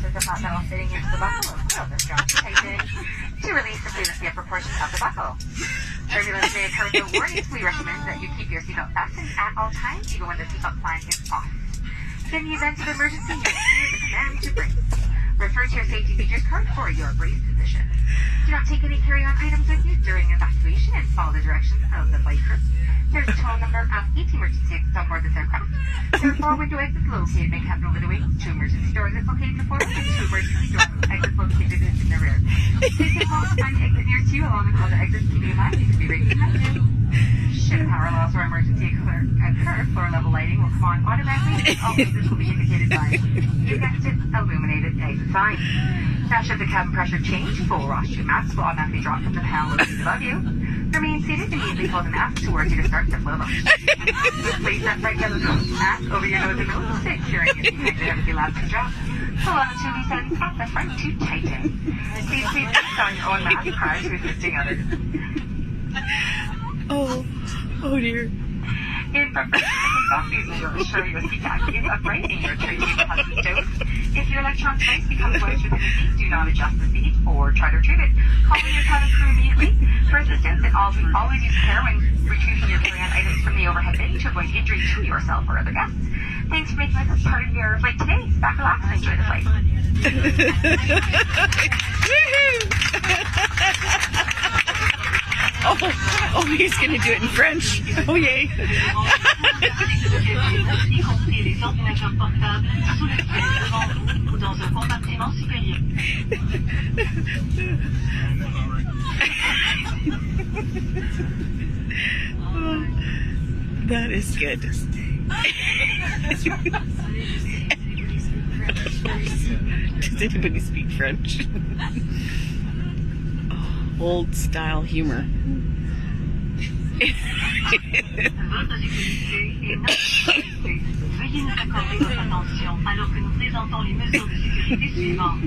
there's a flat metal fitting into the buckle and seal the strap to tighten. To release, simply lift the upper portion of the buckle. Turbulence may occur with no warnings. We recommend that you keep your seatbelt fastened at all times, even when the seatbelt sign is off. In the event of emergency, you will hear the command to brace. Refer to your safety features card for your brace position. Do not take any carry-on items with you during evacuation and follow the directions of the flight crew. There's a total number of 8 emergency exits on board this aircraft. There are 4 window exits located in cabin over the wing, 2 emergency doors located in the forward, and 2 emergency doors exits located in the rear. Please take note of find the exit nearest you along with other exits to be in mind. These can be right behind you. Should a power loss or emergency occur, floor level lighting will come on automatically, and all exits will be indicated by the exit illuminated exit sign. Now, should the cabin pressure change, full washroom masks will automatically drop from the panel located above you. Remain seated and immediately pull the mask towards you to start the flow. Place that right yellow mask over your nose and nose, securing it behind your heavy elastic drop. Pull on to these ends at the front to tighten. Please insist on your own mask prior to assisting others. Oh dear. In preference to coffees, we will ensure your seat back is upright and your tray table has been stowed. If your electronic device becomes wedged within the seat, do not adjust the seat or try to retrieve it. Call your cabin crew immediately for assistance, and always use care when retrieving your carry-on items from the overhead bin to avoid injury to yourself or other guests. Thanks for making this part of your flight today. Sit back, relax, and enjoy the flight. Oh, he's gonna do it in French. Oh, yay. That is good. Does anybody speak French? Old style humor. Votre sécurité est notre sécurité. Veuillez nous accorder votre attention alors que nous présentons les mesures de sécurité suivantes.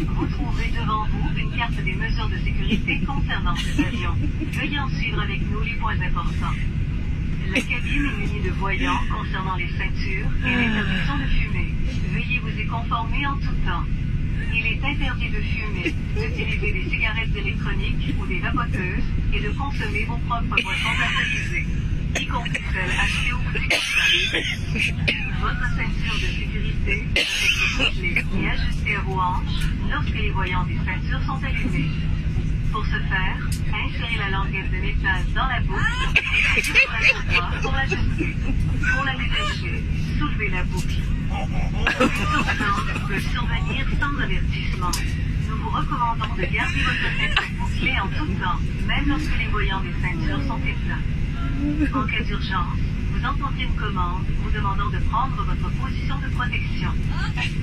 Vous trouverez devant vous une carte des mesures de sécurité concernant cet avion. Veuillez en suivre avec nous les points importants. La cabine est munie de voyants concernant les ceintures et l'interdiction de fumer. Veuillez vous y conformer en tout temps. Il est interdit de fumer, d'utiliser des cigarettes électroniques ou des vapoteuses et de consommer vos propres boissons alcoolisées, y compris celles achetées au boutique. Votre ceinture de sécurité doit être bouclée et ajustée à vos hanches lorsque les voyants des ceintures sont allumés. Pour ce faire, insérez la languette de métal dans la boucle et appuyez sur la droite pour l'ajuster. Pour la détacher, soulevez la boucle. Une surveillance peut survenir sans avertissement. Nous vous recommandons de garder votre ceinture bouclée en tout temps, même lorsque les voyants des ceintures sont éteints. En cas d'urgence, vous entendrez une commande vous demandant de prendre votre position de protection.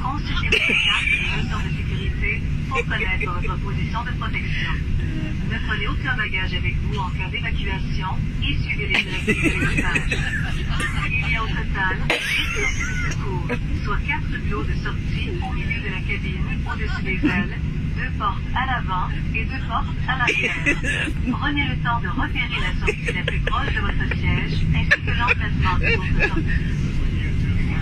Consultez votre carte des mesures de sécurité pour connaître votre position de protection. Ne prenez aucun bagage avec vous en cas d'évacuation et suivez les directives de l'équipage. Il y a au total 8 sorties de secours, soit 4 lots de sortie au milieu de la cabine, au-dessus des ailes, 2 portes à l'avant et 2 portes à l'arrière. Prenez le temps de repérer la sortie la plus proche de votre siège ainsi que l'emplacement de votre sortie.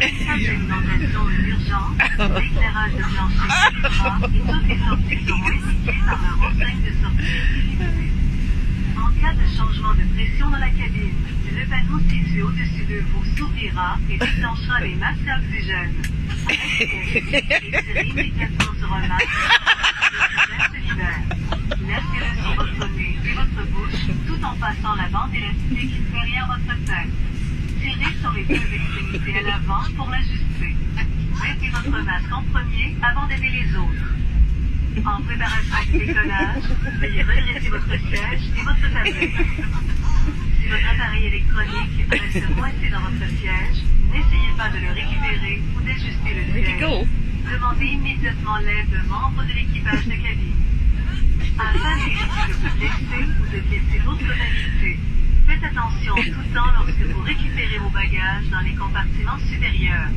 Cas d'inondation d'urgence, l'éclairage de plancher s'allumera et toutes les sorties seront indiquées par leur enseigne de sortie. En cas de changement de pression dans la cabine, le panneau situé au-dessus de vous s'ouvrira et déclenchera les masques à oxygène. Insérez immédiatement sur un masque l'oxygène se libère. Laissez-le sur votre nez et votre bouche tout en passant la bande élastique derrière votre tête. Tirez sur les 2 extrémités à l'avant pour l'ajuster. Mettez votre masque en premier avant d'aider les autres. En préparation du décollage, veuillez redresser votre siège et votre tablette. Si votre appareil électronique reste coincé dans votre siège, n'essayez pas de le récupérer ou d'ajuster le siège. Demandez immédiatement l'aide d'un membre de l'équipage de cabine. Afin d'éviter de vous blesser ou de blesser d'autres invités, faites attention tout le temps lorsque vous récupérez vos bagages dans les compartiments supérieurs.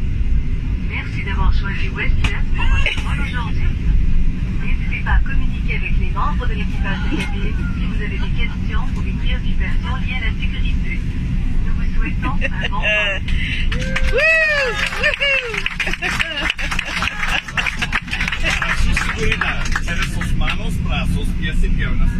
Merci d'avoir choisi WestJet pour votre vol aujourd'hui. N'hésitez pas à communiquer avec les membres de l'équipage de cabine si vous avez des questions ou des préoccupations liées à la sécurité. Nous vous souhaitons un bon vol. seguridad. Cierre sus manos, brazos, pies y piernas.